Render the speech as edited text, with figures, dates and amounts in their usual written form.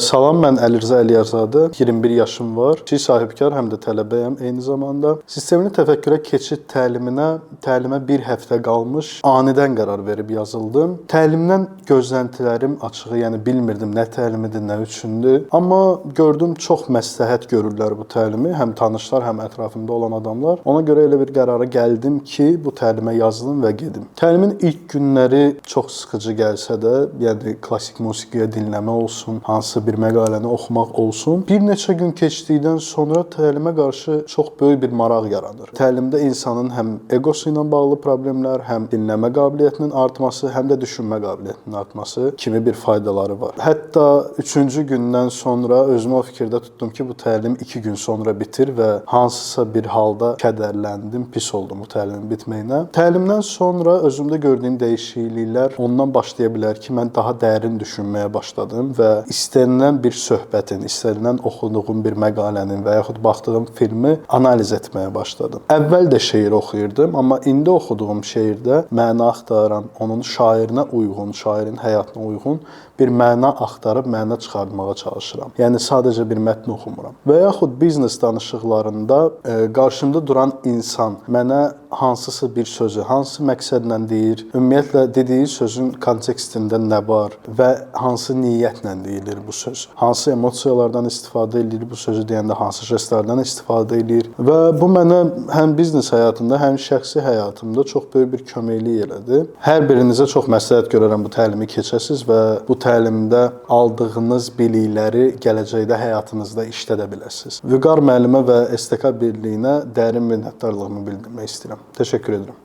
Salam, mən Əlirza Əliyazadə, 21 yaşım var. Kiçik sahibkar, həm də tələbəyəm eyni zamanda. Sistemli təfəkkürə keçid təlimə bir həftə qalmış anidən qərar verib yazıldım. Təlimdən gözləntilərim açığı, yəni bilmirdim nə təlimidir, nə üçündür. Amma gördüm çox məsləhət görürlər bu təlimi, həm tanışlar, həm ətrafımda olan adamlar. Ona görə elə bir qərara gəldim ki, bu təlimə yazılım və gedim. Təlimin ilk günləri çox sıxıcı gəlsə də, yəni klassik musiqiyə dinləmə olsun, hansı bir məqaləni oxumaq olsun. Bir neçə gün keçdikdən sonra təlimə qarşı çox böyük bir maraq yaranır. Təlimdə insanın həm egosu ilə bağlı problemlər, həm dinləmə qabiliyyətinin artması, həm də düşünmə qabiliyyətinin artması kimi bir faydaları var. Hətta 3-cü gündən sonra özümü o fikirdə tutdum ki, bu təlim 2 gün sonra bitir və hansısa bir halda kədərləndim, pis oldum bu təlimin bitməyinə. Təlimdən sonra özümdə gördüyüm dəyişikliklər ondan başlaya bilər ki, mən daha dərin düşünməyə başladım və istənilən bir söhbətin, istənilən oxuduğum bir məqalənin və yaxud baxdığım filmi analiz etməyə başladım. Əvvəl də şeir oxuyurdum, amma indi oxuduğum şeirdə məna axtaran, onun şairinə uyğun, şairin həyatına uyğun bir məna axtarıb məna çıxartmağa çalışıram. Yəni sadəcə bir mətn oxumuram. Və yaxud biznes danışıqlarında qarşımda duran insan mənə hansısa bir sözü, hansı məqsədlə deyir, ümumiyyətlə dediyi sözün kontekstində nə var və hansı niyyətlə deyilir bu söz, hansı emosiyalardan istifadə edir bu sözü deyəndə, hansı jestlərdən istifadə edir və bu mənə həm biznes həyatımda, həm şəxsi həyatımda çox böyük bir köməklik elədi. Hər birinizə çox məsləhət görərəm bu təlimi keçəsiz və bu təlimdə aldığınız bilikləri gələcəkdə həyatınızda işlədə biləsiniz. Vüqar müəllimə və STK birliyinə dərin minnətdarlığımı bildirmək istəyirəm. Təşəkkür edirəm.